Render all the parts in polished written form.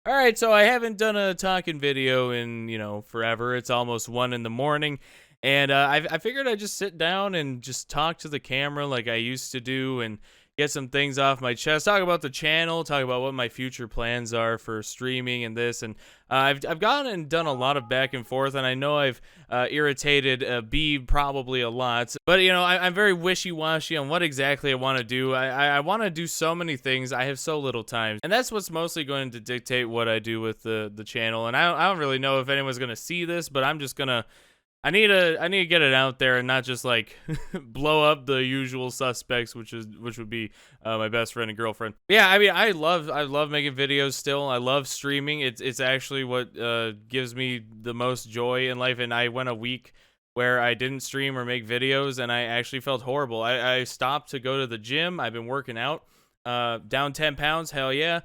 All right, so I haven't done a talking video in, forever. It's almost 1 in the morning. And I figured I'd just sit down and just talk to the camera like I used to do and get some things off my chest. Talk about the channel, talk about what my future plans are for streaming and this. And I've gone and done a lot of back and forth, and I know I've irritated Beeb probably a lot. But, I'm very wishy-washy on what exactly I want to do. I want to do so many things. I have so little time. And that's what's mostly going to dictate what I do with the channel. And I don't really know if anyone's going to see this, but I'm just going to I need to get it out there and not just like blow up the usual suspects, which would be my best friend and girlfriend. Yeah, I mean, I love making videos still. I love streaming. It's actually what gives me the most joy in life. And I went a week where I didn't stream or make videos, and I actually felt horrible. I stopped to go to the gym. I've been working out, down 10 pounds. Hell yeah.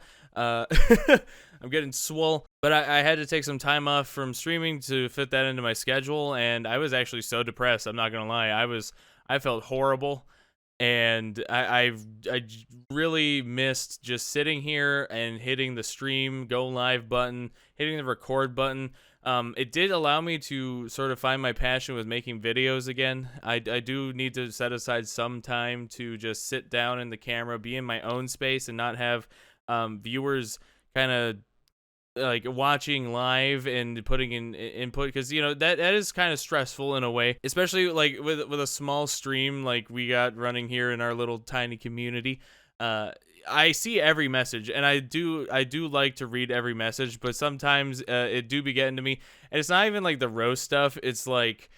I'm getting swole, but I had to take some time off from streaming to fit that into my schedule, and I was actually so depressed. I'm not gonna lie, I felt horrible, and I really missed just sitting here and hitting the stream go live button, hitting the record button. It did allow me to sort of find my passion with making videos again. I do need to set aside some time to just sit down in the camera, be in my own space, and not have viewers kind of like watching live and putting in input, because that is kind of stressful in a way, especially like with a small stream like we got running here in our little tiny community. I see every message, and I do like to read every message, but sometimes it do be getting to me, and it's not even like the roast stuff. It's like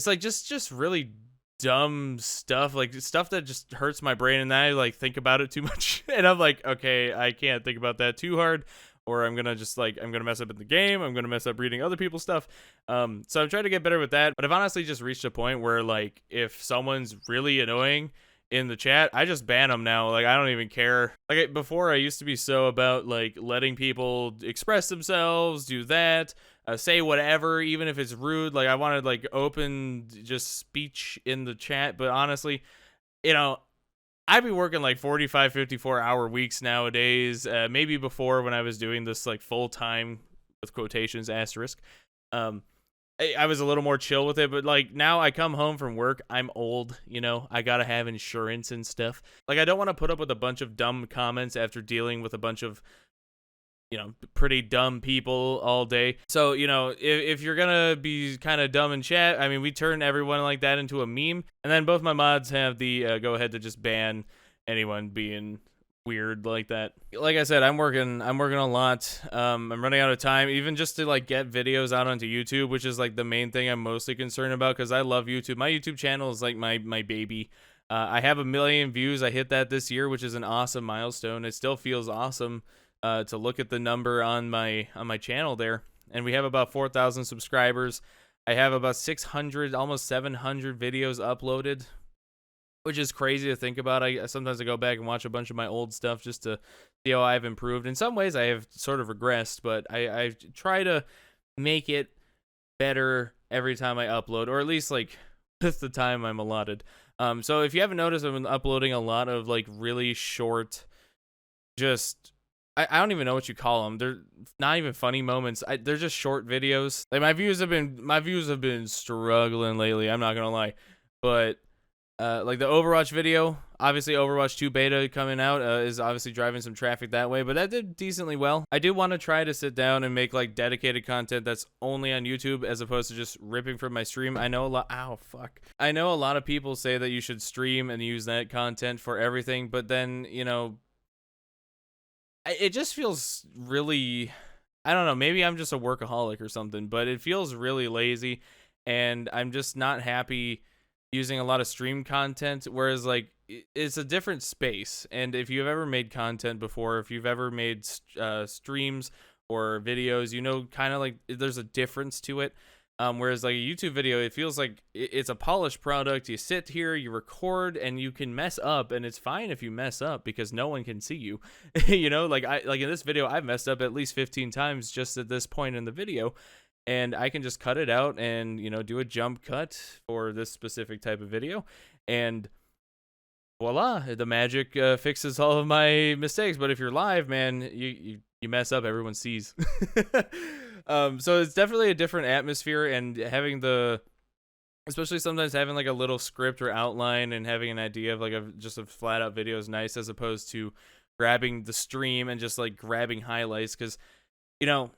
just really dumb stuff, like stuff that just hurts my brain, and then I like think about it too much and I'm like, okay, I can't think about that too hard, or I'm gonna mess up in the game, I'm gonna mess up reading other people's stuff. So I'm trying to get better with that, but I've honestly just reached a point where like if someone's really annoying in the chat, I just ban them now. Like, I don't even care. Like, before I used to be so about like letting people express themselves, do that, say whatever, even if it's rude. Like, I wanted like open just speech in the chat. But honestly, I'd be working like 45, 54-hour weeks nowadays. Maybe before, when I was doing this like full time with quotations asterisk. I was a little more chill with it, but like now I come home from work, I'm old, I gotta have insurance and stuff. Like, I don't want to put up with a bunch of dumb comments after dealing with a bunch of, pretty dumb people all day. So, if you're gonna be kind of dumb in chat, I mean, we turn everyone like that into a meme, and then both my mods have the go ahead to just ban anyone being weird like that. Like I said, I'm working a lot. I'm running out of time, even just to like get videos out onto YouTube, which is like the main thing I'm mostly concerned about, because I love YouTube. My YouTube channel is like my baby. I have 1 million views. I hit that this year, which is an awesome milestone. It still feels awesome to look at the number on my channel there, and we have about 4,000 subscribers. I have about 600, almost 700 videos uploaded, which is crazy to think about. Sometimes I go back and watch a bunch of my old stuff just to see how I've improved. In some ways, I have sort of regressed, but I try to make it better every time I upload, or at least like with the time I'm allotted. So if you haven't noticed, I've been uploading a lot of like really short, just I don't even know what you call them. They're not even funny moments. They're just short videos. Like, my views have been struggling lately. I'm not gonna lie, but like the Overwatch video, obviously Overwatch 2 beta coming out is obviously driving some traffic that way, but that did decently well. I do want to try to sit down and make like dedicated content that's only on YouTube, as opposed to just ripping from my stream. I know a lot. Ow, fuck. I know a lot of people say that you should stream and use that content for everything, but then, it just feels really, I don't know, maybe I'm just a workaholic or something, but it feels really lazy, and I'm just not happy using a lot of stream content, whereas like it's a different space. And if you've ever made content before, if you've ever made streams or videos, kind of like there's a difference to it. Whereas like a YouTube video, it feels like it's a polished product. You sit here, you record, and you can mess up, and it's fine if you mess up because no one can see you. Like in this video, I've messed up at least 15 times just at this point in the video, and I can just cut it out and do a jump cut for this specific type of video, and voila, the magic fixes all of my mistakes. But if you're live, man, you you mess up, everyone sees. So it's definitely a different atmosphere, and having especially sometimes having like a little script or outline and having an idea of like just a flat out video is nice, as opposed to grabbing the stream and just like grabbing highlights. Because, you know,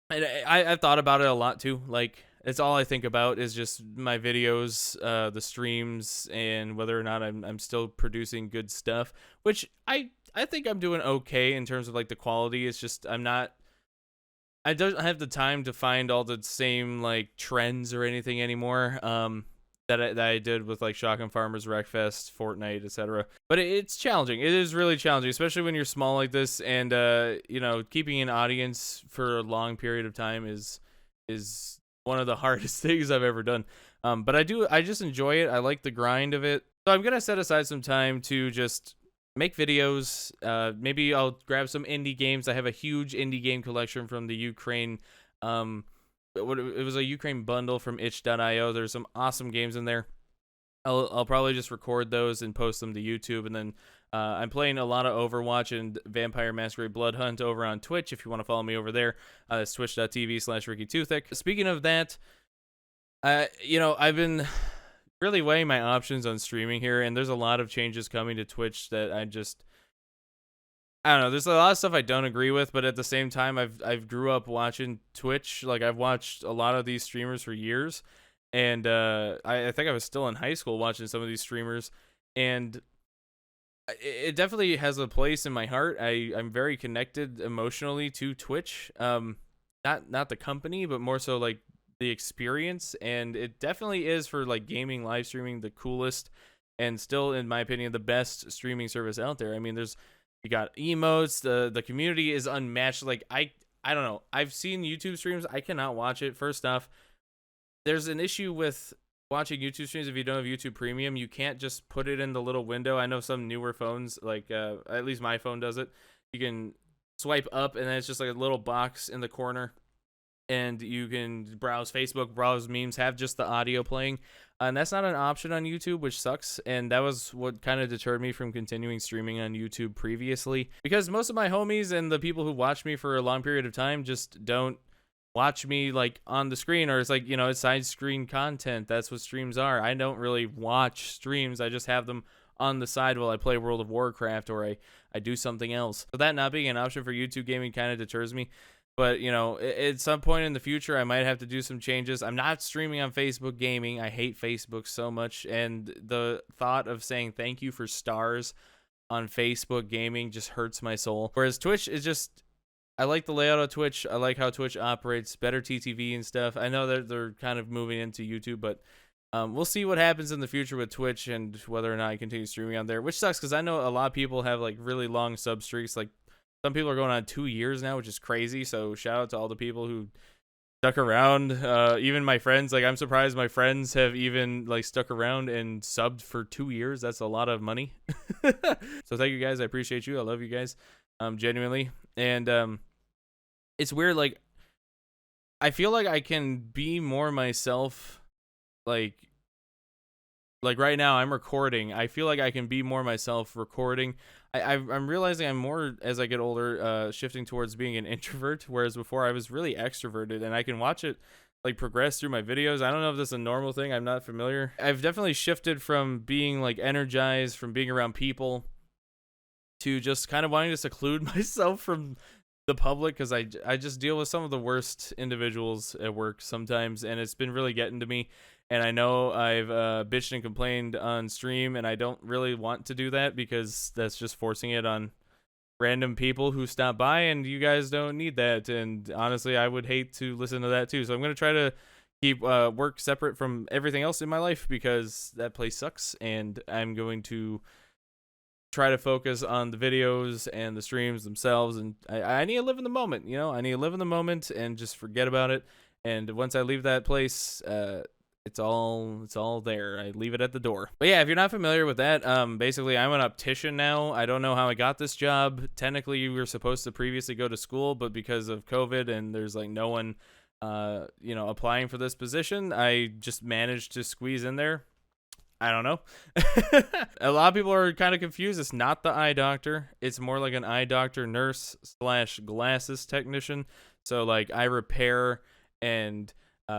and I've thought about it a lot too. Like, it's all I think about is just my videos, the streams, and whether or not I'm still producing good stuff, which I think I'm doing okay in terms of like the quality. It's just I don't have the time to find all the same like trends or anything anymore. That I did with like Shotgun Farmers, Wreckfest, Fortnite, etc. But it's challenging. It is really challenging, especially when you're small like this, and you know, keeping an audience for a long period of time is one of the hardest things I've ever done. But I just enjoy it. I like the grind of it. So I'm gonna set aside some time to just make videos. Maybe I'll grab some indie games. I have a huge indie game collection from the Ukraine. It was a Ukraine bundle from itch.io. There's some awesome games in there. I'll probably just record those and post them to YouTube. And then I'm playing a lot of Overwatch and Vampire Masquerade Bloodhunt over on Twitch. If you want to follow me over there, it's twitch.tv/RickyToothick. Speaking of that, you know, I've been really weighing my options on streaming here, and there's a lot of changes coming to Twitch that I don't know. There's a lot of stuff I don't agree with, but at the same time, I've grew up watching Twitch. Like, I've watched a lot of these streamers for years, and I think I was still in high school watching some of these streamers, and it definitely has a place in my heart. I'm very connected emotionally to Twitch. Not the company, but more so like the experience, and it definitely is for like gaming, live streaming, the coolest, and still, in my opinion, the best streaming service out there. I mean, you got emotes, the community is unmatched. Like, I don't know. I've seen YouTube streams. I cannot watch it. First off, there's an issue with watching YouTube streams if you don't have YouTube Premium. You can't just put it in the little window. I know some newer phones, like at least my phone does it. You can swipe up, and then it's just like a little box in the corner, and you can browse Facebook, browse memes, have just the audio playing. And that's not an option on YouTube, which sucks. And that was what kind of deterred me from continuing streaming on YouTube previously, because most of my homies and the people who watch me for a long period of time just don't watch me like on the screen, or it's like, you know, it's side screen content. That's what streams are. I don't really watch streams. I just have them on the side while I play World of Warcraft, or I do something else. So that not being an option for YouTube gaming kind of deters me. But, you know, at some point in the future, I might have to do some changes. I'm not streaming on Facebook Gaming. I hate Facebook so much. And the thought of saying thank you for stars on Facebook Gaming just hurts my soul. Whereas Twitch is just, I like the layout of Twitch. I like how Twitch operates, better TTV and stuff. I know that they're kind of moving into YouTube, but we'll see what happens in the future with Twitch and whether or not I continue streaming on there, which sucks because I know a lot of people have like really long sub streaks. Like, some people are going on 2 years now, which is crazy. So shout out to all the people who stuck around. Even my friends, like, I'm surprised my friends have even like stuck around and subbed for 2 years. That's a lot of money. So thank you guys. I appreciate you. I love you guys, genuinely. And it's weird. Like, I feel like I can be more myself. Like right now I'm recording. I feel like I can be more myself recording. I'm realizing I'm more, as I get older, shifting towards being an introvert, whereas before I was really extroverted, and I can watch it like progress through my videos. I don't know if this is a normal thing. I'm not familiar. I've definitely shifted from being like energized from being around people to just kind of wanting to seclude myself from the public, because I just deal with some of the worst individuals at work sometimes, and it's been really getting to me. And I know I've bitched and complained on stream, and I don't really want to do that because that's just forcing it on random people who stop by, and you guys don't need that. And honestly, I would hate to listen to that too. So I'm going to try to keep work separate from everything else in my life, because that place sucks, and I'm going to try to focus on the videos and the streams themselves. And I need to live in the moment, you know? I need to live in the moment and just forget about it. And once I leave that place, it's all there. I leave it at the door. But yeah, if you're not familiar with that, basically I'm an optician now. I don't know how I got this job. Technically, we were supposed to previously go to school, but because of COVID and there's like no one, you know, applying for this position, I just managed to squeeze in there. I don't know. A lot of people are kind of confused. It's not the eye doctor. It's more like an eye doctor nurse slash glasses technician. So like I repair and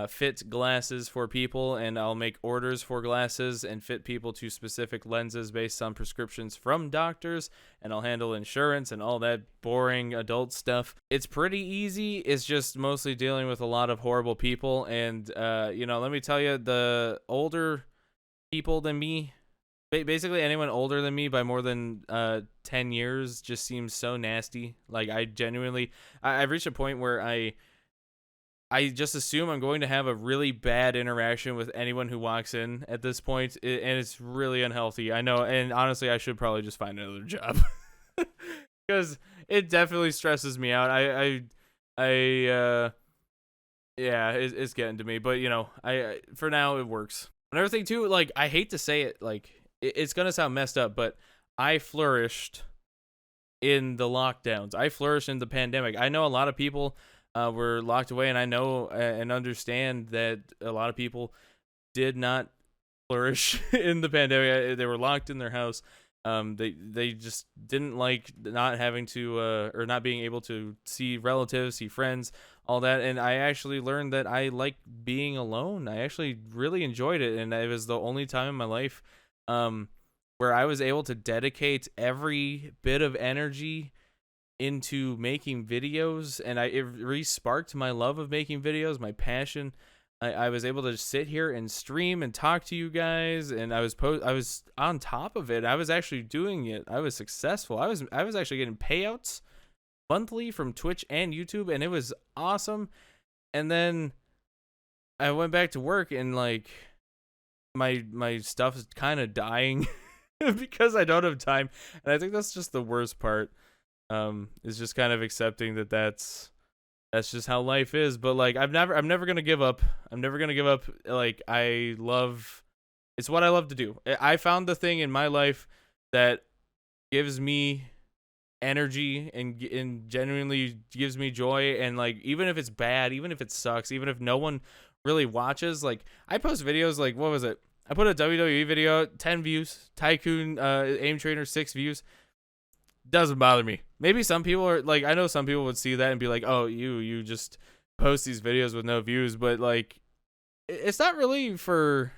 fit glasses for people, and I'll make orders for glasses and fit people to specific lenses based on prescriptions from doctors, and I'll handle insurance and all that boring adult stuff. It's pretty easy. It's just mostly dealing with a lot of horrible people, and let me tell you, the older people than me, basically anyone older than me by more than 10 years just seems so nasty. Like I genuinely, I've reached a point where I just assume I'm going to have a really bad interaction with anyone who walks in at this point, and it's really unhealthy. I know, and honestly, I should probably just find another job because it definitely stresses me out. Yeah, it's getting to me, but I for now it works. Another thing too, like I hate to say it, like it's gonna sound messed up, but I flourished in the lockdowns. I flourished in the pandemic. I know a lot of people were locked away, and I know and understand that a lot of people did not flourish in the pandemic. They were locked in their house. They just didn't like not having to or not being able to see relatives, see friends, all that. And I actually learned that I like being alone. I actually really enjoyed it, and it was the only time in my life where I was able to dedicate every bit of energy into making videos, and it re-sparked my love of making videos, my passion. I was able to sit here and stream and talk to you guys, and I was on top of it. I was actually doing it. I was successful. I was actually getting payouts monthly from Twitch and YouTube, and it was awesome. And then I went back to work, and like my stuff is kind of dying because I don't have time. And I think that's just the worst part. Is just kind of accepting that that's just how life is. But like I'm never gonna give up. I'm never gonna give up. Like it's what I love to do. I found the thing in my life that gives me energy and genuinely gives me joy. And like even if it's bad, even if it sucks, even if no one really watches, like I post videos. Like what was it? I put a WWE video, 10 views. Tycoon Aim Trainer, 6 views. Doesn't bother me. Maybe some people are like, I know some people would see that and be like, oh, you just post these videos with no views, but like it's not really for,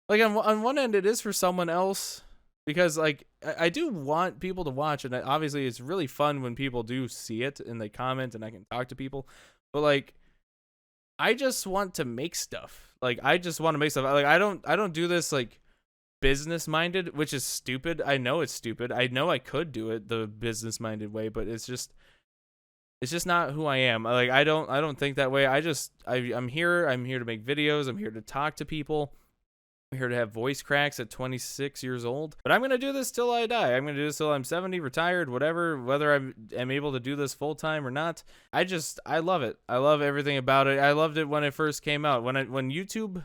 like, on one end it is for someone else, because like I do want people to watch, and obviously it's really fun when people do see it and they comment and I can talk to people, but like I just want to make stuff. Like I just want to make stuff. Like I don't do this like business minded, which is stupid. I know it's stupid. I know I could do it the business minded way, but it's just not who I am. Like I don't think that way. I'm here to make videos. I'm here to talk to people. I'm here to have voice cracks at 26 years old. But I'm going to do this till I die. I'm going to do this till I'm 70, retired, whatever, whether I'm able to do this full time or not. I love it. I love everything about it. I loved it when it first came out. When YouTube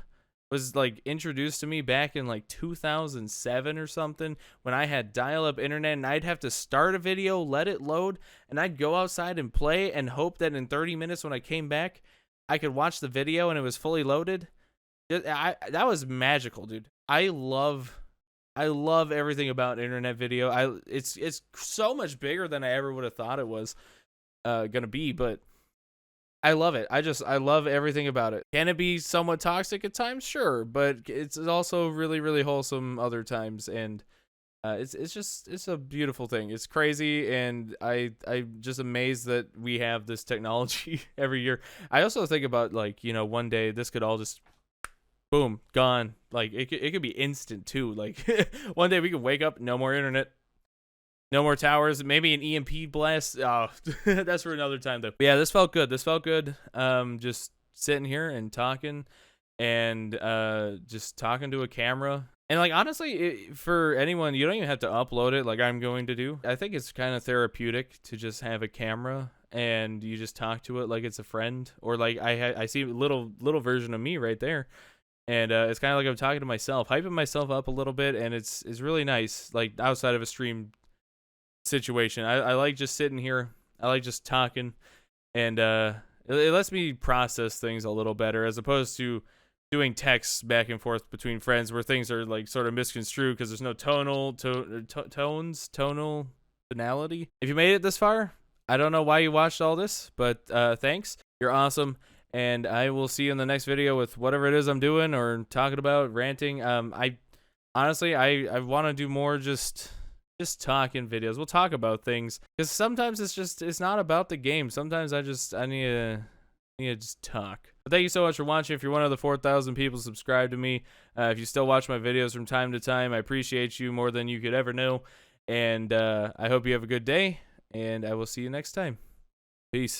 was like introduced to me back in like 2007 or something, when I had dial-up internet, and I'd have to start a video, let it load, and I'd go outside and play and hope that in 30 minutes when I came back I could watch the video and it was fully loaded. That was magical, dude. I love everything about internet video. It's so much bigger than I ever would have thought it was gonna be, but I love it. I love everything about it. Can it be somewhat toxic at times? Sure, but it's also really, really wholesome other times, and it's a beautiful thing. It's crazy, and I'm just amazed that we have this technology every year. I also think about like, one day this could all just boom, gone. Like it could be instant too. Like one day we could wake up, no more internet. No more towers. Maybe an EMP blast. Oh, that's for another time, though. But yeah, this felt good. Just sitting here and talking, and just talking to a camera. And like honestly, for anyone, you don't even have to upload it like I'm going to do. I think it's kind of therapeutic to just have a camera and you just talk to it like it's a friend, or like I see a little version of me right there. And it's kind of like I'm talking to myself, hyping myself up a little bit, and it's really nice. Like outside of a stream situation, I like just sitting here. I like just talking, and it lets me process things a little better, as opposed to doing texts back and forth between friends where things are like sort of misconstrued because there's no tonality. If you made it this far, I don't know why you watched all this, but thanks. You're awesome. And I will see you in the next video with whatever it is I'm doing or talking about, ranting. I honestly want to do more just talking videos. We'll talk about things because sometimes it's not about the game. Sometimes I need to just talk. But thank you so much for watching. If you're one of the 4,000 people subscribed to me, if you still watch my videos from time to time, I appreciate you more than you could ever know. And I hope you have a good day, and I will see you next time. Peace.